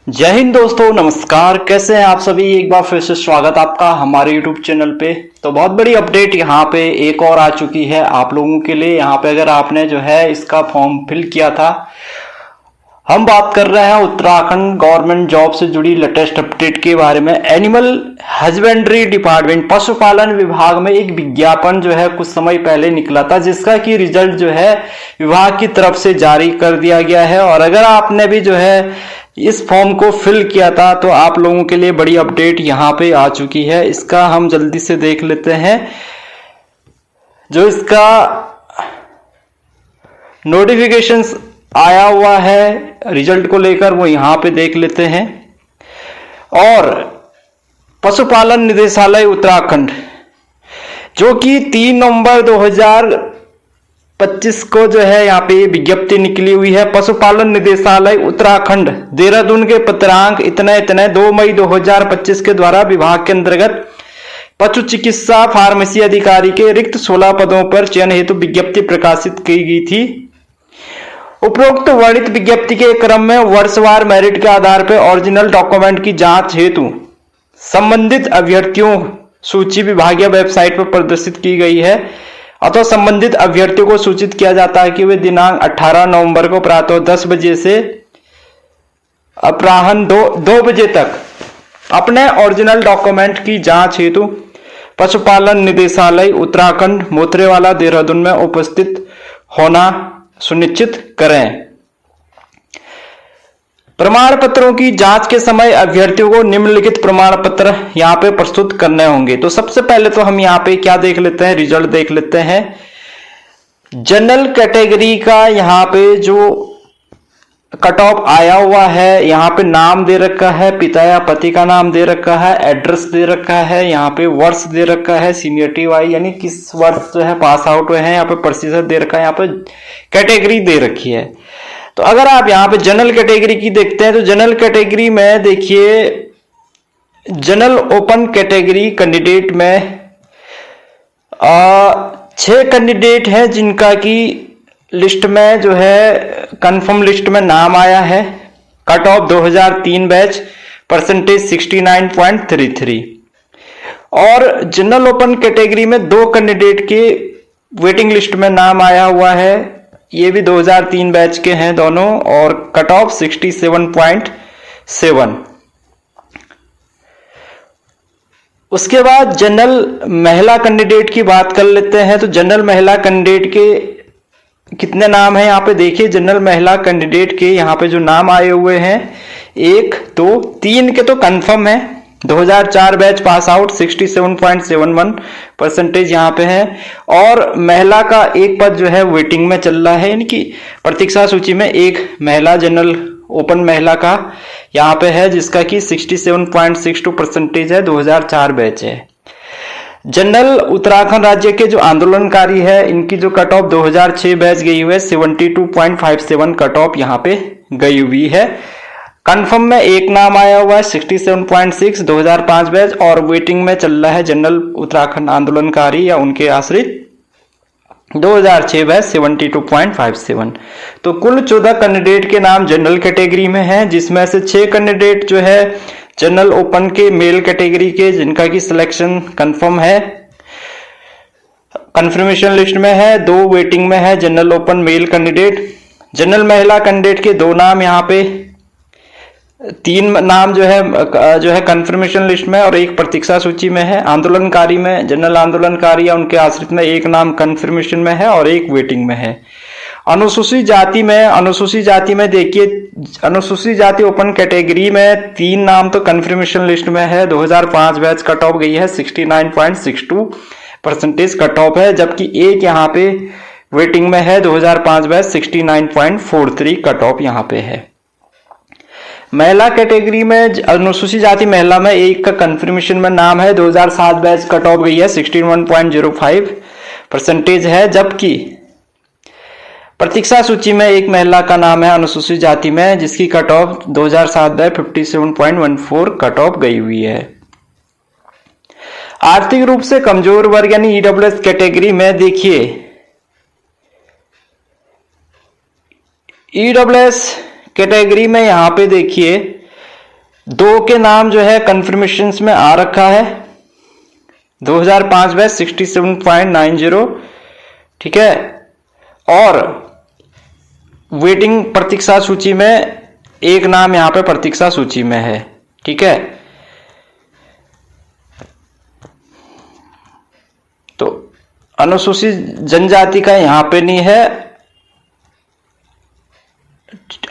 जय हिंद दोस्तों, नमस्कार। कैसे हैं आप सभी। एक बार फिर से स्वागत आपका हमारे यूट्यूब चैनल पे। तो बहुत बड़ी अपडेट यहाँ पे एक और आ चुकी है आप लोगों के लिए। यहाँ पे अगर आपने जो है इसका फॉर्म फिल किया था, हम बात कर रहे हैं उत्तराखंड गवर्नमेंट जॉब से जुड़ी लेटेस्ट अपडेट के बारे में। एनिमल हस्बेंड्री डिपार्टमेंट, पशुपालन विभाग में एक विज्ञापन जो है कुछ समय पहले निकला था, जिसका की रिजल्ट जो है विभाग की तरफ से जारी कर दिया गया है। और अगर आपने भी जो है इस फॉर्म को फिल किया था तो आप लोगों के लिए बड़ी अपडेट यहाँ पे आ चुकी है। इसका हम जल्दी से देख लेते हैं। जो इसका नोटिफिकेशन आया हुआ है रिजल्ट को लेकर, वो यहाँ पे देख लेते हैं। और पशुपालन निदेशालय उत्तराखंड, जो कि 3 नवंबर 2025 को जो है यहाँ पे विज्ञप्ति निकली हुई है। पशुपालन निदेशालय उत्तराखंड देहरादून के पत्रांक इतने इतने 2 मई 2025 के द्वारा विभाग के अंतर्गत पशु चिकित्सा फार्मेसी अधिकारी के रिक्त 16 पदों पर चयन हेतु विज्ञप्ति प्रकाशित की गई थी। उपरोक्त वर्णित विज्ञप्ति के क्रम में वर्षवार मेरिट के आधार पर ओरिजिनल डॉक्यूमेंट की जांच हेतु संबंधित अभ्यर्थियों सूची विभागीय वेबसाइट पर प्रदर्शित की गई है। अतः संबंधित अभ्यर्थियों को सूचित किया जाता है कि वे दिनांक 18 नवंबर को प्रातः 10 बजे से अपराह्न 2 बजे तक अपने ओरिजिनल डॉक्यूमेंट की जांच हेतु पशुपालन निदेशालय उत्तराखंड मोथरेवाला देहरादून में उपस्थित होना सुनिश्चित करें। प्रमाण पत्रों की जांच के समय अभ्यर्थियों को निम्नलिखित प्रमाण पत्र यहाँ पे प्रस्तुत करने होंगे। तो सबसे पहले तो हम यहाँ पे क्या देख लेते हैं, रिजल्ट देख लेते हैं। जनरल कैटेगरी का यहाँ पे जो कट ऑफ आया हुआ है, यहाँ पे नाम दे रखा है, पिता या पति का नाम दे रखा है, एड्रेस दे रखा है, यहाँ पे वर्ष दे रखा है, सीनियरिटी वाइज यानी किस वर्ष जो है पास आउट हुए हैं, यहाँ पे प्रतिशत दे रखा है, यहाँ पे कैटेगरी दे रखी है। तो अगर आप यहाँ पे जनरल कैटेगरी की देखते हैं तो जनरल कैटेगरी में देखिए, जनरल ओपन कैटेगरी कैंडिडेट में 6 कैंडिडेट हैं जिनका की लिस्ट में जो है कंफर्म लिस्ट में नाम आया है। Cut off 2003 batch, percentage 69.33। और जनरल ओपन कैटेगरी में 2 कैंडिडेट के वेटिंग लिस्ट में नाम आया हुआ है, ये भी 2003 बैच के हैं दोनों, और कट ऑफ 67.7। उसके बाद जनरल महिला कैंडिडेट की बात कर लेते हैं। तो जनरल महिला कैंडिडेट के कितने नाम हैं यहाँ पे देखिए। जनरल महिला कैंडिडेट के यहाँ पे जो नाम आए हुए हैं 1 2 3 के तो कंफर्म है। 2004 बैच पास आउट, 67.71 परसेंटेज यहाँ पे है। और महिला का एक पद जो है वेटिंग में चल रहा है, यानी कि प्रतीक्षा सूची में एक महिला जनरल ओपन महिला का यहाँ पे है, जिसका कि 67.62 परसेंटेज है, 2004 बैच है। जनरल उत्तराखंड राज्य के जो आंदोलनकारी है, इनकी जो कट ऑफ 2006 बैच गई हुई है, 72.57 कट ऑफ यहाँ पे गई हुई है। कंफर्म में एक नाम आया हुआ है 67.6 2005 बैच, और वेटिंग में चल रहा है जनरल उत्तराखंड आंदोलनकारी या उनके आश्रित 2006 बैच 72.57। तो कुल 14 कैंडिडेट के नाम जनरल कैटेगरी में हैं, जिसमें से 6 कैंडिडेट जो है जनरल ओपन के मेल कैटेगरी के, जिनका की सिलेक्शन कंफर्म है, कंफर्मेशन लिस्ट में है। 2 वेटिंग में है general open male candidate. General महिला कैंडिडेट के 2 नाम यहाँ पे, 3 नाम जो है कंफर्मेशन लिस्ट में और 1 प्रतीक्षा सूची में है। आंदोलनकारी में, जनरल आंदोलनकारी या उनके आश्रित में 1 नाम कंफर्मेशन में है और 1 वेटिंग में है। अनुसूचित जाति में देखिए, अनुसूचित जाति ओपन कैटेगरी में 3 नाम तो कंफर्मेशन लिस्ट में है। 2005 बैच कट ऑफ गई है, 69.62 परसेंटेज कट ऑफ है, जबकि 1 यहाँ पे वेटिंग में है। 2005 बैच 69.43 कट ऑफ यहाँ पे है। महिला कैटेगरी में अनुसूचित जाति महिला में 1 का कंफर्मेशन में नाम है। 2007 बैच कट ऑफ गई है, 61.05 परसेंटेज है, जबकि प्रतीक्षा सूची में 1 महिला का नाम है अनुसूचित जाति में, जिसकी कट ऑफ 2007 में 57.14 कट ऑफ गई हुई है। आर्थिक रूप से कमजोर वर्ग यानी ईडब्ल्यूएस कैटेगरी में देखिए, ईडब्ल्यूएस कैटेगरी में यहां पे देखिए 2 के नाम जो है कंफर्मेशन में आ रखा है। 2005 बैच 67.90, ठीक है। और वेटिंग प्रतीक्षा सूची में एक नाम यहां पे प्रतीक्षा सूची में है, ठीक है। तो अनुसूचित जनजाति का यहां पे नहीं है।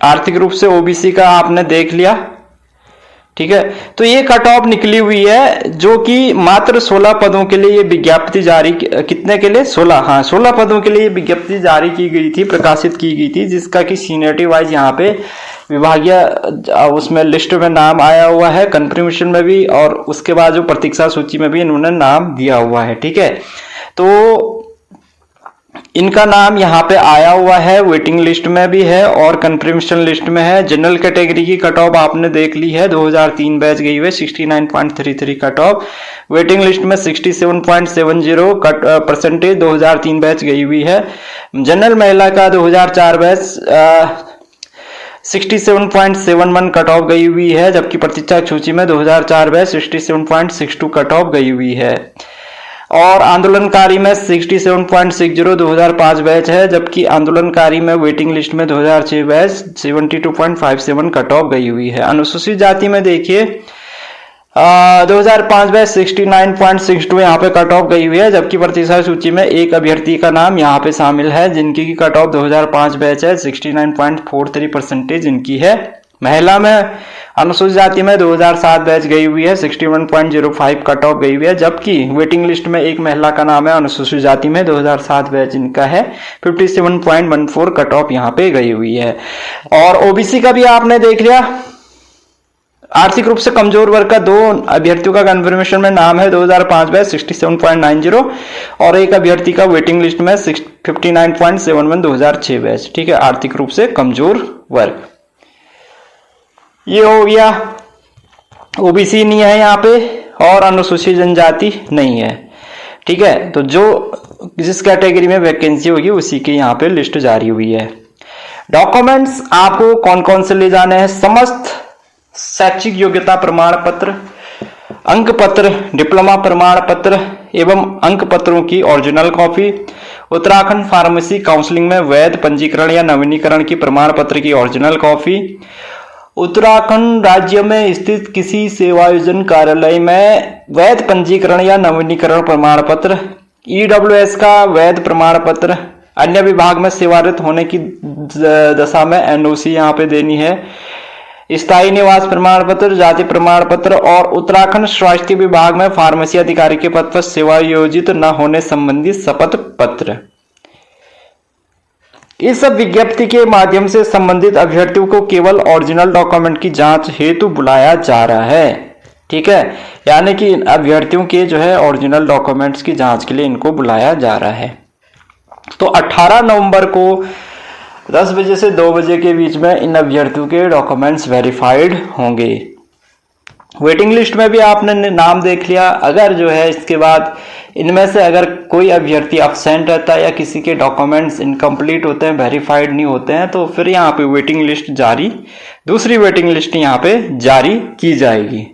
आर्थिक रूप से ओबीसी का आपने देख लिया, ठीक है। तो ये कट ऑफ निकली हुई है, जो कि मात्र 16 पदों के लिए ये विज्ञप्ति जारी, कितने के लिए? 16, हाँ 16 पदों के लिए विज्ञप्ति जारी की गई थी, प्रकाशित की गई थी, जिसका कि सीनियरिटी वाइज यहाँ पे विभागीय उसमें लिस्ट में नाम आया हुआ है, कंफर्मेशन में भी, और उसके बाद जो प्रतीक्षा सूची में भी इन्होंने नाम दिया हुआ है, ठीक है। तो इनका नाम यहाँ पे आया हुआ है, वेटिंग लिस्ट में भी है और कंफर्मेशन लिस्ट में है। जनरल कैटेगरी की कट ऑफ आपने देख ली है, 2003 बैच गई हुई 69.33 कट ऑफ। वेटिंग लिस्ट में 67.70 कट परसेंटेज 2003 बैच गई हुई है। जनरल महिला का 2004 बैच 67.71 कट ऑफ गई हुई है, जबकि प्रतीक्षा सूची में 2004 बैच 67.62 कट ऑफ गई हुई है। और आंदोलनकारी में 67.60 2005 बैच है, जबकि आंदोलनकारी में वेटिंग लिस्ट में 2006 बैच 72.57 कट ऑफ गई हुई है। अनुसूचित जाति में देखिए 2005 बैच 69.62 यहाँ पे कट ऑफ गई हुई है, जबकि प्रतीक्षा सूची में एक अभ्यर्थी का नाम यहाँ पे शामिल है, जिनकी की कट ऑफ 2005 बैच है 69.43% इनकी है। महिला में अनुसूचित जाति में 2007 बैच गई हुई है 61.05 कट ऑफ गई हुई है, जबकि वेटिंग लिस्ट में एक महिला का नाम है अनुसूचित जाति में 2007 बैच इनका है 57.14 कट ऑफ यहाँ पे गई हुई है। और ओबीसी का भी आपने देख लिया, आर्थिक रूप से कमजोर वर्ग का 2 अभ्यर्थियों का कंफर्मेशन में नाम है 2005 बैच 67.90 और एक अभ्यर्थी का वेटिंग लिस्ट में 59.71 2006 बैच, ठीक है। आर्थिक रूप से कमजोर वर्ग ये हो गया। ओबीसी नहीं है यहाँ पे और अनुसूचित जनजाति नहीं है, ठीक है। तो जो जिस कैटेगरी में वैकेंसी होगी उसी की यहाँ पे लिस्ट जारी हुई है। डॉक्यूमेंट्स आपको कौन कौन से ले जाने हैं? समस्त शैक्षिक योग्यता प्रमाण पत्र, अंक पत्र, डिप्लोमा प्रमाण पत्र एवं अंक पत्रों की original copy, Uttarakhand pharmacy counselling में वैध पंजीकरण या नवीनीकरण की प्रमाण पत्र की ओरिजिनल कॉपी, उत्तराखंड राज्य में स्थित किसी सेवायोजन कार्यालय में वैध पंजीकरण या नवीनीकरण प्रमाण पत्र, ईडब्ल्यूएस का वैध प्रमाण पत्र, अन्य विभाग में सेवारत होने की दशा में एनओसी यहाँ पे देनी है, स्थायी निवास प्रमाण पत्र, जाति प्रमाण पत्र और उत्तराखंड स्वास्थ्य विभाग में फार्मेसी अधिकारी के पद पर सेवायोजित न होने संबंधी शपथ पत्र। इस सब विज्ञप्ति के माध्यम से संबंधित अभ्यर्थियों को केवल ओरिजिनल डॉक्यूमेंट की जांच हेतु बुलाया जा रहा है, ठीक है। यानी कि अभ्यर्थियों के जो है ओरिजिनल डॉक्यूमेंट्स की जांच के लिए इनको बुलाया जा रहा है। तो 18 नवंबर को 10 बजे से 2 बजे के बीच में इन अभ्यर्थियों के डॉक्यूमेंट्स वेरीफाइड होंगे। वेटिंग लिस्ट में भी आपने नाम देख लिया। अगर जो है इसके बाद इनमें से अगर कोई अभ्यर्थी अब्सेंट रहता है या किसी के डॉक्यूमेंट्स इनकम्प्लीट होते हैं, वेरीफाइड नहीं होते हैं, तो फिर यहाँ पे वेटिंग लिस्ट जारी, दूसरी वेटिंग लिस्ट यहाँ पे जारी की जाएगी।